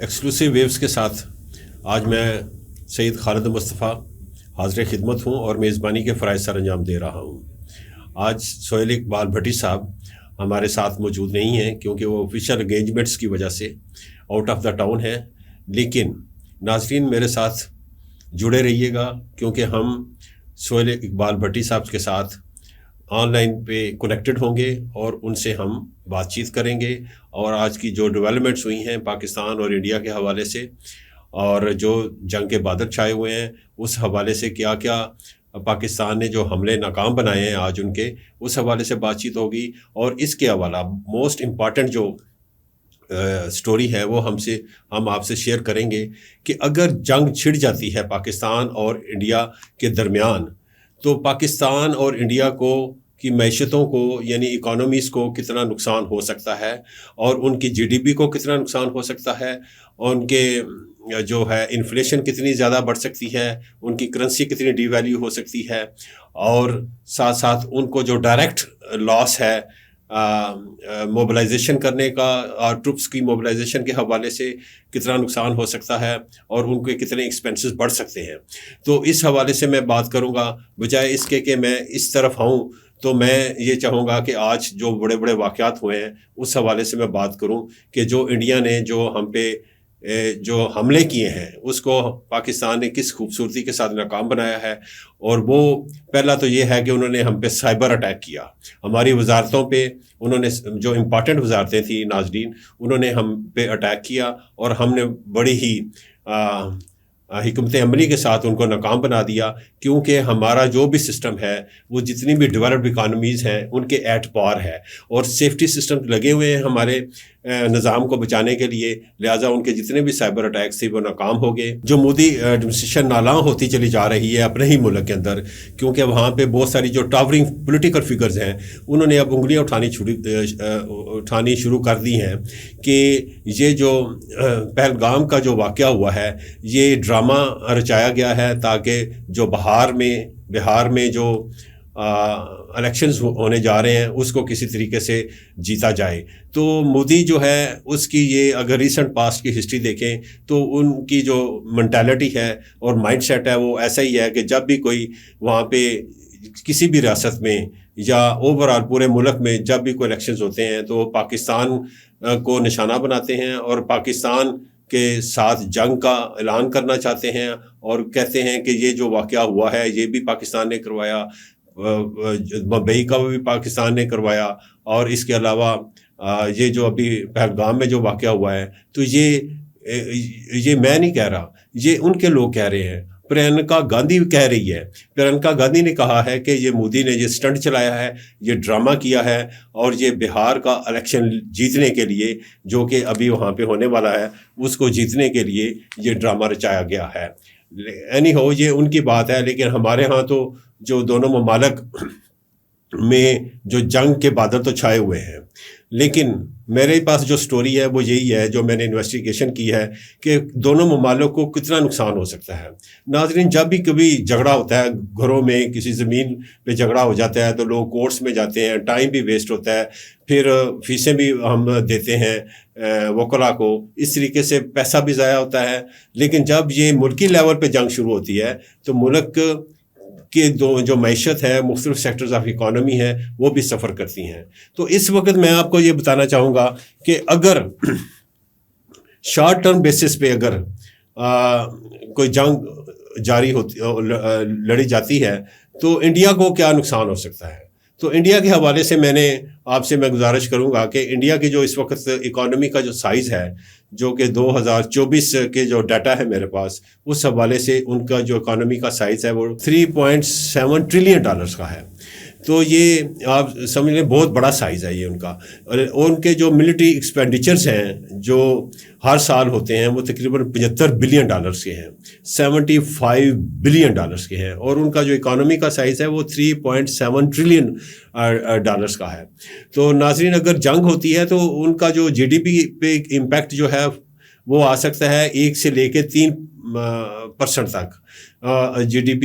Exclusive views کے ساتھ آج میں سید خالد مصطفیٰ حاضر خدمت ہوں اور میزبانی کے فرائض سر انجام دے رہا ہوں۔ آج سہیل اقبال بھٹی صاحب ہمارے ساتھ موجود نہیں ہیں کیونکہ وہ آفیشیل انگیجمنٹس کی وجہ سے آؤٹ آف دا ٹاؤن ہے، لیکن ناظرین میرے ساتھ جڑے رہیے گا کیونکہ ہم سہیل اقبال بھٹی صاحب کے ساتھ آن لائن پہ کنیکٹڈ ہوں گے اور ان سے ہم بات چیت کریں گے، اور آج کی جو ڈیولپمنٹس ہوئی ہیں پاکستان اور انڈیا کے حوالے سے، اور جو جنگ کے بادل چھائے ہوئے ہیں اس حوالے سے کیا کیا پاکستان نے جو حملے ناکام بنائے ہیں آج ان کے، اس حوالے سے بات چیت ہوگی۔ اور اس کے حوالہ موسٹ امپارٹنٹ جو سٹوری ہے وہ ہم آپ سے شیئر کریں گے کہ اگر جنگ چھڑ جاتی ہے پاکستان اور انڈیا کے درمیان تو پاکستان اور انڈیا کی معیشتوں کو یعنی اکانومیز کو کتنا نقصان ہو سکتا ہے، اور ان کی جی ڈی پی کو کتنا نقصان ہو سکتا ہے، اور ان کے جو ہے انفلیشن کتنی زیادہ بڑھ سکتی ہے، ان کی کرنسی کتنی ڈی ویلیو ہو سکتی ہے، اور ساتھ ساتھ ان کو جو ڈائریکٹ لاس ہے موبلائزیشن کرنے کا اور ٹروپس کی موبلائزیشن کے حوالے سے کتنا نقصان ہو سکتا ہے، اور ان کے کتنے ایکسپینسز بڑھ سکتے ہیں۔ تو اس حوالے سے میں بات کروں گا، بجائے اس کے کہ میں اس طرف آؤں تو میں یہ چاہوں گا کہ آج جو بڑے بڑے واقعات ہوئے ہیں اس حوالے سے میں بات کروں کہ جو انڈیا نے جو ہم پہ جو حملے کیے ہیں اس کو پاکستان نے کس خوبصورتی کے ساتھ ناکام بنایا ہے۔ اور وہ پہلا تو یہ ہے کہ انہوں نے ہم پہ سائبر اٹیک کیا، ہماری وزارتوں پہ انہوں نے جو امپارٹنٹ وزارتیں تھیں ناظرین انہوں نے ہم پہ اٹیک کیا، اور ہم نے بڑی ہی حکمت عملی کے ساتھ ان کو ناکام بنا دیا، کیونکہ ہمارا جو بھی سسٹم ہے وہ جتنی بھی ڈیولپڈ اکانومیز ہیں ان کے ایٹ پار ہے، اور سیفٹی سسٹم لگے ہوئے ہیں ہمارے نظام کو بچانے کے لیے، لہٰذا ان کے جتنے بھی سائبر اٹیکس تھے وہ ناکام ہو گئے۔ جو مودی ایڈمنسٹریشن نالاں ہوتی چلی جا رہی ہے اپنے ہی ملک کے اندر، کیونکہ وہاں پہ بہت ساری جو ٹاورنگ پولیٹیکل فگرز ہیں انہوں نے اب انگلیاں اٹھانی شروع کر دی ہیں کہ یہ جو پہلگام کا جو واقعہ ہوا ہے یہ ڈرامہ رچایا گیا ہے تاکہ جو بہار میں جو الیکشنز ہونے جا رہے ہیں اس کو کسی طریقے سے جیتا جائے۔ تو مودی جو ہے اس کی یہ اگر ریسنٹ پاسٹ کی ہسٹری دیکھیں تو ان کی جو منٹیلٹی ہے اور مائنڈ سیٹ ہے وہ ایسا ہی ہے کہ جب بھی کوئی وہاں پہ کسی بھی ریاست میں یا اوور آل پورے ملک میں جب بھی کوئی الیکشنز ہوتے ہیں تو پاکستان کو نشانہ بناتے ہیں اور پاکستان کے ساتھ جنگ کا اعلان کرنا چاہتے ہیں، اور کہتے ہیں کہ یہ جو واقعہ ہوا ہے یہ بھی پاکستان نے کروایا، ممبئی کا بھی پاکستان نے کروایا، اور اس کے علاوہ یہ جو ابھی پہلگام میں جو واقعہ ہوا ہے تو یہ میں نہیں کہہ رہا، یہ ان کے لوگ کہہ رہے ہیں۔ پرینکا گاندھی کہہ رہی ہے، پرینکا گاندھی نے کہا ہے کہ یہ مودی نے یہ سٹنٹ چلایا ہے، یہ ڈرامہ کیا ہے، اور یہ بہار کا الیکشن جیتنے کے لیے جو کہ ابھی وہاں پہ ہونے والا ہے اس کو جیتنے کے لیے یہ ڈرامہ رچایا گیا ہے۔ اینی ہو یہ ان کی بات ہے، لیکن ہمارے ہاں تو جو دونوں ممالک میں جو جنگ کے بادل تو چھائے ہوئے ہیں، لیکن میرے پاس جو سٹوری ہے وہ یہی ہے جو میں نے انویسٹیگیشن کی ہے کہ دونوں ممالک کو کتنا نقصان ہو سکتا ہے۔ ناظرین جب بھی کبھی جھگڑا ہوتا ہے گھروں میں، کسی زمین پہ جھگڑا ہو جاتا ہے تو لوگ کورٹس میں جاتے ہیں، ٹائم بھی ویسٹ ہوتا ہے، پھر فیسیں بھی ہم دیتے ہیں وکلا کو، اس طریقے سے پیسہ بھی ضائع ہوتا ہے۔ لیکن جب یہ ملکی لیول پہ جنگ شروع ہوتی ہے تو ملک کہ جو معیشت ہے مختلف سیکٹرز آف اکانومی ہے وہ بھی سفر کرتی ہیں۔ تو اس وقت میں آپ کو یہ بتانا چاہوں گا کہ اگر شارٹ ٹرم بیسس پہ اگر کوئی جنگ جاری ہوتی لڑی جاتی ہے تو انڈیا کو کیا نقصان ہو سکتا ہے۔ تو انڈیا کے حوالے سے آپ سے میں گزارش کروں گا کہ انڈیا کی جو اس وقت اکانومی کا جو سائز ہے جو کہ 2024 کے جو ڈیٹا ہے میرے پاس، اس حوالے سے ان کا جو اکانومی کا سائز ہے وہ $3.7 ٹریلین کا ہے۔ تو یہ آپ سمجھ لیں بہت بڑا سائز ہے یہ ان کا، اور ان کے جو ملٹری ایکسپینڈیچرز ہیں جو ہر سال ہوتے ہیں وہ تقریباً $75 بلین کے ہیں، $75 بلین کے ہیں، اور ان کا جو اکانومی کا سائز ہے وہ $3.7 ٹریلین کا ہے۔ تو ناظرین اگر جنگ ہوتی ہے تو ان کا جو جی ڈی پی پہ امپیکٹ جو ہے وہ آ سکتا ہے 1 سے لے کے 3 % تک GDP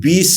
20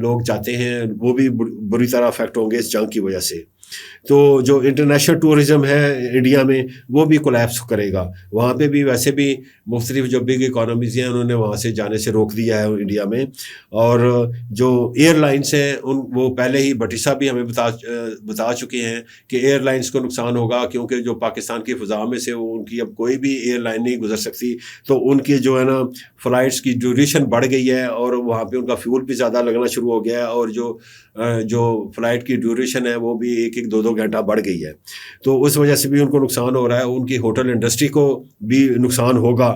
لوگ جاتے ہیں وہ بھی بری طرح افیکٹ ہوں گے اس جنگ کی وجہ سے. تو جو انٹرنیشنل ٹورزم ہے انڈیا میں وہ بھی کولیپس کرے گا. وہاں پہ بھی ویسے بھی مختلف جو بگ اکانومیز ہیں انہوں نے وہاں سے جانے سے روک دیا ہے انڈیا میں. اور جو ایئر لائنس ہیں وہ پہلے ہی بھٹی صاحب بھی ہمیں بتا چکے ہیں کہ ایئر لائنس کو نقصان ہوگا, کیونکہ جو پاکستان کی فضا میں سے ان کی اب کوئی بھی ایئر لائن نہیں گزر سکتی. تو ان کی جو ہے نا فلائٹس کی ڈیوریشن بڑھ گئی ہے اور وہاں پہ ان کا فیول بھی زیادہ لگنا شروع ہو گیا ہے, اور جو فلائٹ کی ڈیوریشن ہے وہ بھی 1-2 گھنٹہ بڑھ گئی ہے. تو اس وجہ سے بھی ان کو نقصان ہو رہا ہے, ان کی ہوٹل انڈسٹری کو بھی نقصان ہوگا.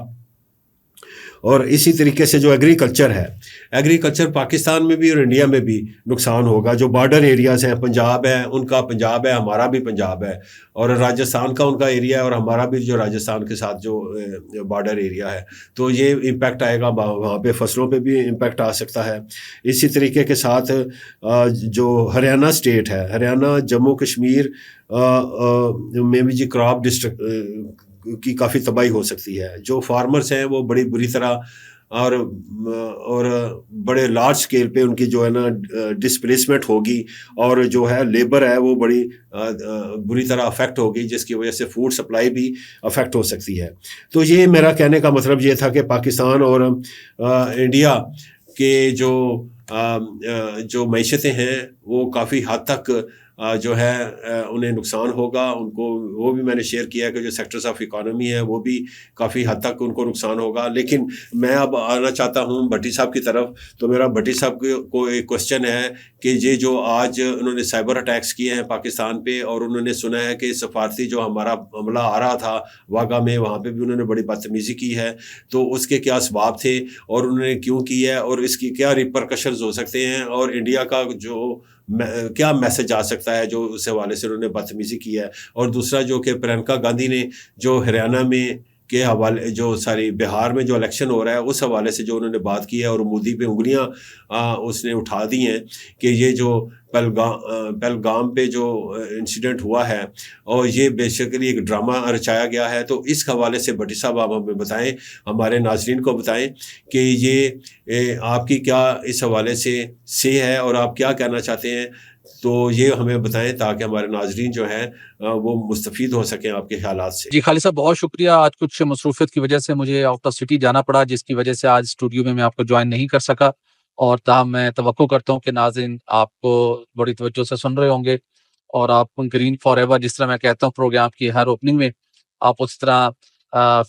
اور اسی طریقے سے جو ایگریکلچر پاکستان میں بھی اور انڈیا میں بھی نقصان ہوگا. جو بارڈر ایریاز ہیں, پنجاب ہے ان کا پنجاب ہے, ہمارا بھی پنجاب ہے, اور راجستھان کا ان کا ایریا ہے, اور ہمارا بھی جو راجستھان کے ساتھ جو بارڈر ایریا ہے, تو یہ امپیکٹ آئے گا. وہاں پہ فصلوں پہ بھی امپیکٹ آ سکتا ہے. اسی طریقے کے ساتھ جو ہریانہ اسٹیٹ ہے, ہریانہ جموں کشمیر میں بھی جی کراپ ڈسٹرکٹ کی کافی تباہی ہو سکتی ہے. جو فارمرز ہیں وہ بڑی بری طرح اور بڑے لارج سکیل پہ ان کی جو ہے نا ڈسپلیسمنٹ ہوگی, اور جو ہے لیبر ہے وہ بڑی بری طرح افیکٹ ہوگی, جس کی وجہ سے فوڈ سپلائی بھی افیکٹ ہو سکتی ہے. تو یہ میرا کہنے کا مطلب یہ تھا کہ پاکستان اور انڈیا کے جو معیشتیں ہیں وہ کافی حد تک جو ہے انہیں نقصان ہوگا. ان کو وہ بھی میں نے شیئر کیا کہ جو سیکٹرز آف اکانومی ہے وہ بھی کافی حد تک ان کو نقصان ہوگا. لیکن میں اب آنا چاہتا ہوں بھٹی صاحب کی طرف. تو میرا بھٹی صاحب کو ایک کوشچن ہے کہ یہ جو آج انہوں نے سائبر اٹیکس کیے ہیں پاکستان پہ, اور انہوں نے سنا ہے کہ سفارتی جو ہمارا عملہ آ رہا تھا واگا میں, وہاں پہ بھی انہوں نے بڑی بدتمیزی کی ہے. تو اس کے کیا اسباب تھے اور انہوں نے کیوں کی ہے, اور اس کی کیا ریپرکشنز ہو سکتے ہیں, اور انڈیا کا جو کیا میسج آ سکتا ہے جو اس حوالے سے انہوں نے بدتمیزی کی ہے. اور دوسرا جو کہ پرینکا گاندھی نے جو ہریانہ میں کے حوالے جو بہار میں جو الیکشن ہو رہا ہے اس حوالے سے جو انہوں نے بات کی ہے, اور مودی پہ انگلیاں اس نے اٹھا دی ہیں کہ یہ جو پہلگام پہ جو انسیڈنٹ ہوا ہے اور یہ بیسیکلی ایک ڈرامہ رچایا گیا ہے. تو اس حوالے سے بھٹی صاحب آپ ہمیں بتائیں, ہمارے ناظرین کو بتائیں کہ یہ آپ کی کیا اس حوالے سے ہے اور آپ کیا کہنا چاہتے ہیں. تو یہ ہمیں بتائیں تاکہ ہمارے ناظرین جو ہیں وہ مستفید ہو سکیں آپ کے خیالات سے. جی خالد صاحب بہت شکریہ. آج کچھ مصروفیت کی وجہ سے مجھے آؤٹ آف سٹی جانا پڑا, جس کی وجہ سے آج اسٹوڈیو میں آپ کو جوائن نہیں کر سکا. اور تاہم میں توقع کرتا ہوں کہ ناظرین آپ کو بڑی توجہ سے سن رہے ہوں گے, اور آپ گرین فار ایور جس طرح میں کہتا ہوں پروگرام کی ہر اوپننگ میں, آپ اس طرح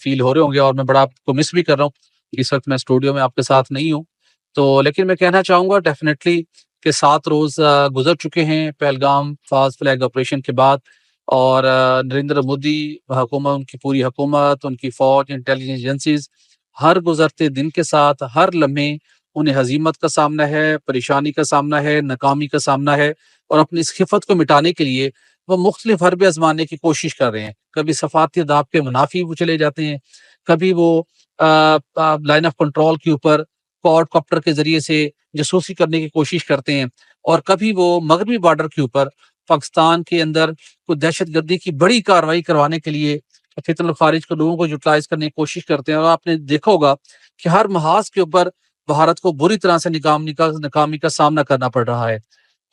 فیل ہو رہے ہوں گے. اور میں بڑا آپ کو مس بھی کر رہا ہوں, اس وقت میں اسٹوڈیو میں آپ کے ساتھ نہیں ہوں. تو لیکن میں کہنا چاہوں گا ڈیفینیٹلی کہ 7 روز گزر چکے ہیں پہلگام فالس فلیگ آپریشن کے بعد, اور نریندر مودی حکومت, ان کی پوری حکومت, ان کی فوج, انٹیلیجنس ایجنسیز ہر گزرتے دن کے ساتھ ہر لمحے انہیں ہزیمت کا سامنا ہے, پریشانی کا سامنا ہے, ناکامی کا سامنا ہے, اور اپنی اس خفت کو مٹانے کے لیے وہ مختلف حربے آزمانے کی کوشش کر رہے ہیں. کبھی سفارتی اہداف کے منافی وہ چلے جاتے ہیں, کبھی وہ لائن آف کنٹرول کے اوپر کوڈ کاپٹر کے ذریعے سے جاسوسی کرنے کی کوشش کرتے ہیں, اور کبھی وہ مغربی بارڈر کے اوپر پاکستان کے اندر کوئی دہشت گردی کی بڑی کارروائی کروانے کے لیے فتن الخارج کے لوگوں کو یوٹیلائز کرنے کی کوشش کرتے ہیں. اور آپ نے دیکھا ہوگا کہ ہر محاذ کے اوپر بھارت کو بری طرح سے ناکامی کا سامنا کرنا پڑ رہا ہے.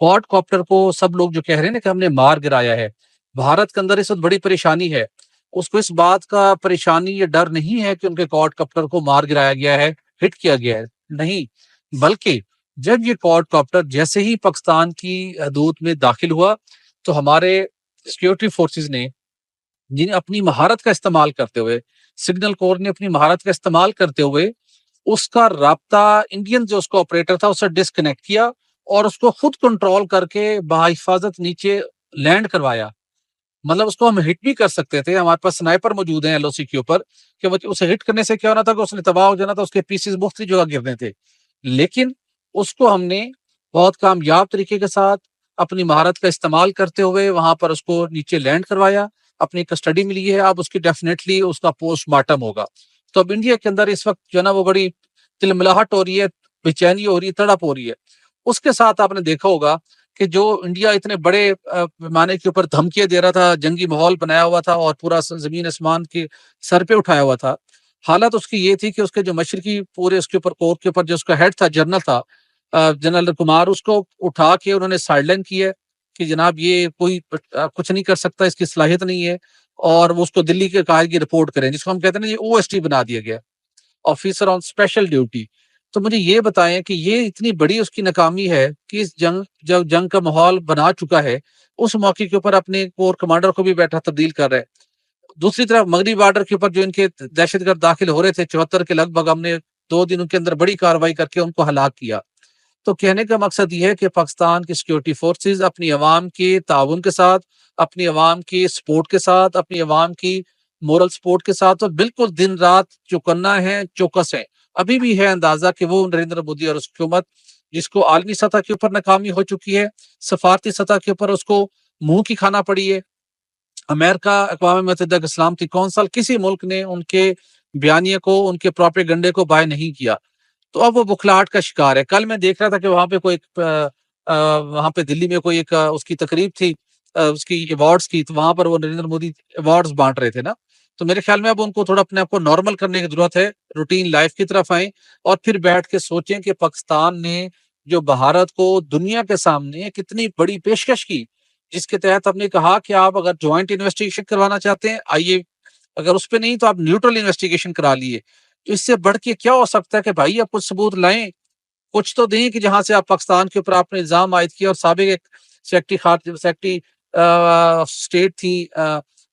کوڈ کاپٹر کو سب لوگ جو کہہ رہے ہیں نا کہ ہم نے مار گرایا ہے, بھارت کے اندر اس وقت بڑی پریشانی ہے. اس کو اس بات کا پریشانی یا ڈر نہیں ہے کہ ان کے کوڈ کاپٹر کو مار گرایا گیا ہے, ہٹ کیا گیا ہے, نہیں, بلکہ جب یہ کوڈ کاپٹر جیسے ہی پاکستان کی حدود میں داخل ہوا تو ہمارے سیکیورٹی فورسز نے جنہیں اپنی مہارت کا استعمال کرتے ہوئے, سگنل کور نے اپنی مہارت کا استعمال کرتے ہوئے اس کا رابطہ انڈین جو اس کا آپریٹر تھا اس سے ڈسکنیکٹ کیا, اور اس کو خود کنٹرول کر کے بحفاظت نیچے لینڈ کروایا. مطلب اس کو ہم ہٹ بھی کر سکتے تھے, ہمارے پاس سنائپر موجود ہیں ایل او سی کے اوپر, کہ وہ اسے ہٹ کرنے سے کیا ہونا تھا کہ اس نے تباہ ہو جانا تھا, اس کے پیسز مختلف جگہ گرنے تھے. لیکن اس کو ہم نے بہت کامیاب طریقے کے ساتھ اپنی مہارت کا استعمال کرتے ہوئے وہاں پر اس کو نیچے لینڈ کروایا, اپنی کسٹڈی ملی ہے. اب اس کی ڈیفینیٹلی اس کا پوسٹ مارٹم ہوگا. تو اب انڈیا کے اندر اس وقت جو ہے نا وہ بڑی تلملاہٹ ہو رہی ہے, بے-چینی ہو رہی ہے, تڑپ ہو رہی ہے. اس کے ساتھ آپ نے دیکھا ہوگا کہ جو انڈیا اتنے بڑے پیمانے کے اوپر دھمکیاں دے رہا تھا, جنگی ماحول بنایا ہوا تھا اور پورا زمین آسمان کے سر پہ اٹھایا ہوا تھا, حالت اس کی یہ تھی کہ اس کے جو مشرقی پورے اس کے اوپر کور کے اوپر جو اس کا ہیڈ تھا, جنرل تھا جنرل کمار، اس کو اٹھا کے انہوں نے سائڈ لائن کیا کہ جناب یہ کوئی کچھ نہیں کر سکتا، اس کی صلاحیت نہیں ہے، اور وہ اس کو دلی کے قائد کی رپورٹ کریں، جس کو ہم کہتے ہیں نا یہ OST بنا دیا گیا، آفیسر آن اسپیشل ڈیوٹی۔ تو مجھے یہ بتائیں کہ یہ اتنی بڑی اس کی ناکامی ہے کہ اس جب جنگ کا ماحول بنا چکا ہے، اس موقع کے اوپر اپنے کور کمانڈر کو بھی بیٹھا تبدیل کر رہے ہیں۔ دوسری طرف مغربی بارڈر کے اوپر جو ان کے دہشت گرد داخل ہو رہے تھے 74 کے لگ بھگ، ہم نے 2 دنوں کے اندر بڑی کارروائی کر کے ان کو ہلاک کیا۔ تو کہنے کا مقصد یہ ہے کہ پاکستان کی سیکورٹی فورسز اپنی عوام کے تعاون کے ساتھ، اپنی عوام کی سپورٹ کے ساتھ، اپنی عوام کی مورل سپورٹ کے ساتھ، اور بالکل دن رات چوکنا ہے، چوکس ہے۔ ابھی بھی ہے اندازہ کہ وہ نریندر مودی اور اس حکومت، جس کو عالمی سطح کے اوپر ناکامی ہو چکی ہے، سفارتی سطح کے اوپر اس کو منہ کی کھانا پڑی ہے۔ امریکہ، اقوام متحدہ کی سلامتی کونسل، کسی ملک نے ان کے بیانیے کو، ان کے پروپیگنڈے کو بائے نہیں کیا۔ تو اب وہ بکھلاہٹ کا شکار ہے۔ کل میں دیکھ رہا تھا کہ وہاں پہ کوئی وہاں پہ دلی میں کوئی ایک اس کی تقریب تھی، اس کی ایوارڈز کی، تو وہاں پر وہ نریندر مودی ایوارڈز بانٹ رہے تھے نا۔ تو میرے خیال میں اب ان کو تھوڑا اپنے آپ کو نارمل کرنے کی ضرورت ہے، روٹین لائف کی طرف آئیں، اور پھر بیٹھ کے سوچیں کہ پاکستان نے جو بھارت کو دنیا کے سامنے کتنی بڑی پیشکش کی، جس کے تحت ہم نے کہا کہ آپ اگر جوائنٹ انویسٹیگیشن کروانا چاہتے ہیں آئیے، اگر اس پہ نہیں تو آپ نیوٹرل انویسٹیگیشن کرا لیے۔ تو اس سے بڑھ کے کیا ہو سکتا ہے کہ بھائی آپ کچھ ثبوت لائیں، کچھ تو دیں کہ جہاں سے آپ پاکستان کے اوپر آپ نے الزام عائد کیا۔ اور سابق ایک سیکٹری اسٹیٹ تھی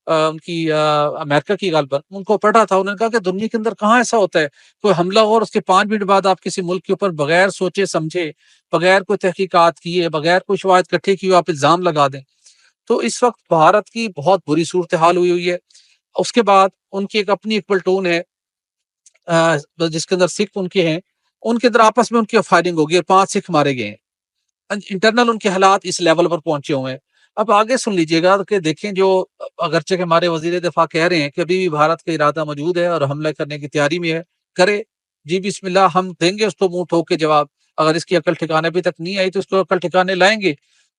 ان کی امریکہ کی، غالباً ان کو پڑھا تھا، انہوں نے کہا کہ دنیا کے اندر کہاں ایسا ہوتا ہے کوئی حملہ ہو اور اس کے 5 منٹ بعد آپ کسی ملک کے اوپر بغیر سوچے سمجھے، بغیر کوئی تحقیقات کیے، بغیر کوئی شواہد اکٹھے کیے آپ الزام لگا دیں۔ تو اس وقت بھارت کی بہت بری صورتحال ہوئی ہے۔ اس کے بعد ان کی ایک اپنی ایک پلٹون ہے جس کے اندر سکھ ان کے ہیں، ان کے اندر آپس میں ان کی فائرنگ ہوگی اور 5 سکھ مارے گئے ہیں۔ انٹرنل ان کے حالات اس لیول پر پہنچے ہوئے ہیں۔ اب آگے سن لیجئے گا کہ دیکھیں، جو اگرچہ کہ ہمارے وزیر دفاع کہہ رہے ہیں کہ ابھی بھی بھارت کا ارادہ موجود ہے اور حملہ کرنے کی تیاری میں ہے، کرے جی بسم اللہ، ہم دیں گے اس کو منہ ٹھوک کے جواب۔ اگر اس کی عقل ٹھکانے ابھی تک نہیں آئی تو اس کو عقل ٹھکانے لائیں گے۔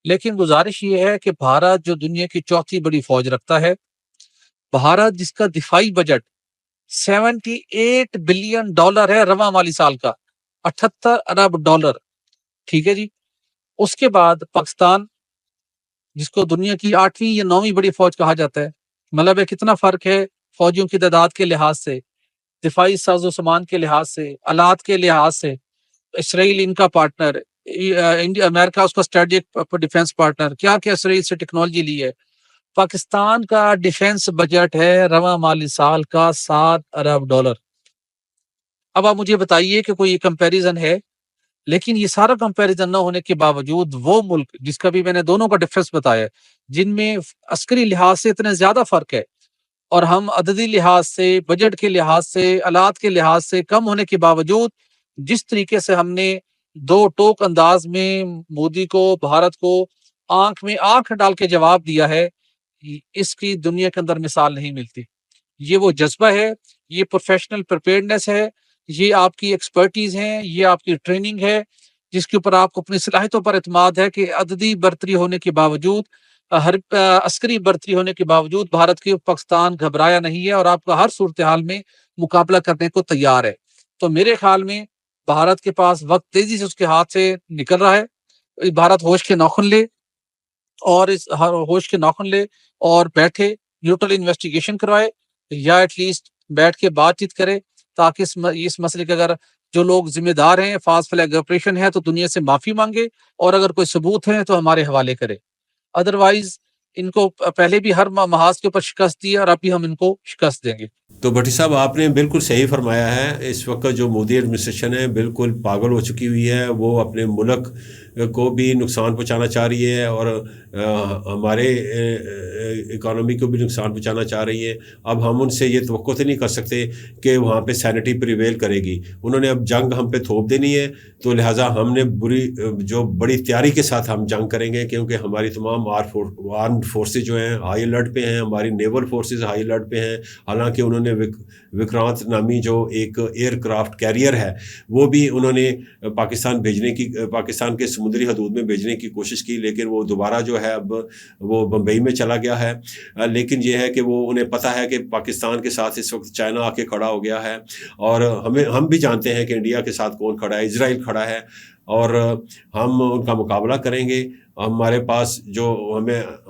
لیکن گزارش یہ ہے کہ بھارت جو دنیا کی 4تھی بڑی فوج رکھتا ہے، بھارت جس کا دفاعی بجٹ $78 بلین ہے رواں مالی سال کا، 78 ارب ڈالر، ٹھیک ہے جی۔ اس کے بعد پاکستان جس کو دنیا کی 8ویں یا 9ویں بڑی فوج کہا جاتا ہے، مطلب ہے کتنا فرق ہے فوجیوں کی تعداد کے لحاظ سے، دفاعی ساز و سامان کے لحاظ سے، آلات کے لحاظ سے۔ اسرائیل ان کا پارٹنر، امریکہ اس کا اسٹریٹجک ڈیفنس پارٹنر، کیا کیا اسرائیل سے ٹیکنالوجی لی ہے۔ پاکستان کا ڈیفنس بجٹ ہے رواں مالی سال کا $7 ارب۔ اب آپ مجھے بتائیے کہ کوئی کمپیریزن ہے؟ لیکن یہ سارا کمپیریزن نہ ہونے کے باوجود وہ ملک جس کا بھی میں نے دونوں کا ڈیفرنس بتایا، جن میں عسکری لحاظ سے اتنے زیادہ فرق ہے، اور ہم عددی لحاظ سے، بجٹ کے لحاظ سے، آلات کے لحاظ سے کم ہونے کے باوجود جس طریقے سے ہم نے 2 ٹوک انداز میں مودی کو، بھارت کو آنکھ میں آنکھ ڈال کے جواب دیا ہے، اس کی دنیا کے اندر مثال نہیں ملتی۔ یہ وہ جذبہ ہے، یہ پروفیشنل پریپیئرڈنس ہے، یہ آپ کی ایکسپرٹیز ہے، یہ آپ کی ٹریننگ ہے، جس کے اوپر آپ کو اپنی صلاحیتوں پر اعتماد ہے کہ عددی برتری ہونے کے باوجود، ہر عسکری برتری ہونے کے باوجود بھارت کی پاکستان گھبرایا نہیں ہے اور آپ کا ہر صورتحال میں مقابلہ کرنے کو تیار ہے۔ تو میرے خیال میں بھارت کے پاس وقت تیزی سے اس کے ہاتھ سے نکل رہا ہے۔ بھارت ہوش کے ناخن لے، اور اس ہوش کے ناخن لے اور بیٹھے، نیوٹرل انویسٹیگیشن کروائے، یا ایٹ لیسٹ بیٹھ کے بات چیت کرے، تاکہ اس مسئلے کے اگر جو لوگ ذمہ دار ہیں، فاسٹ فلیگ آپریشن ہے، تو دنیا سے معافی مانگے، اور اگر کوئی ثبوت ہے تو ہمارے حوالے کرے۔ ادروائز ان کو پہلے بھی ہر محاذ کے اوپر شکست دی ہے، اور اب بھی ہم ان کو شکست دیں گے۔ تو بھٹی صاحب، آپ نے بالکل صحیح فرمایا ہے۔ اس وقت جو مودی ایڈمنسٹریشن ہے بالکل پاگل ہو چکی ہوئی ہے، وہ اپنے ملک کو بھی نقصان پہنچانا چاہ رہی ہے اور ہمارے اکانومی کو بھی نقصان پہنچانا چاہ رہی ہے۔ اب ہم ان سے یہ توقع تو نہیں کر سکتے کہ وہاں پہ سینٹی پریویل کرے گی۔ انہوں نے اب جنگ ہم پہ تھوپ دینی ہے، تو لہٰذا ہم نے بڑی تیاری کے ساتھ ہم جنگ کریں گے، کیونکہ ہماری تمام آرمڈ فورسز جو ہیں ہائی الرٹ پہ ہیں، ہماری نیول فورسز ہائی الرٹ پہ ہیں۔ حالانکہ انہوں نے وکرانت نامی جو ایک ایئر کرافٹ کیریئر ہے، وہ بھی انہوں نے پاکستان کے سمندری حدود میں بھیجنے کی کوشش کی، لیکن وہ دوبارہ جو ہے اب وہ بمبئی میں چلا گیا ہے۔ لیکن یہ ہے کہ وہ انہیں پتہ ہے کہ پاکستان کے ساتھ اس وقت چائنا آ کے کھڑا ہو گیا ہے، اور ہم بھی جانتے ہیں کہ انڈیا کے ساتھ کون کھڑا ہے، اسرائیل کھڑا ہے۔ اور ہم ان کا مقابلہ کریں گے. ہمارے پاس جو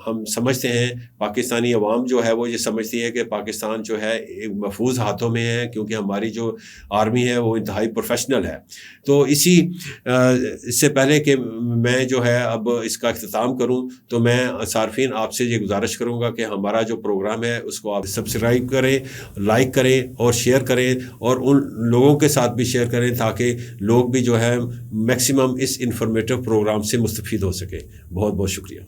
ہم سمجھتے ہیں، پاکستانی عوام جو ہے وہ یہ سمجھتی ہے کہ پاکستان جو ہے ایک محفوظ ہاتھوں میں ہے، کیونکہ ہماری جو آرمی ہے وہ انتہائی پروفیشنل ہے. تو اس سے پہلے کہ میں جو ہے اب اس کا اختتام کروں، تو میں صارفین آپ سے یہ گزارش کروں گا کہ ہمارا جو پروگرام ہے اس کو آپ سبسکرائب کریں، لائک کریں اور شیئر کریں، اور ان لوگوں کے ساتھ بھی شیئر کریں تاکہ لوگ بھی جو ہے میکسیمم اس انفارمیٹیو پروگرام سے مستفید ہو سکیں. بہت بہت شکریہ.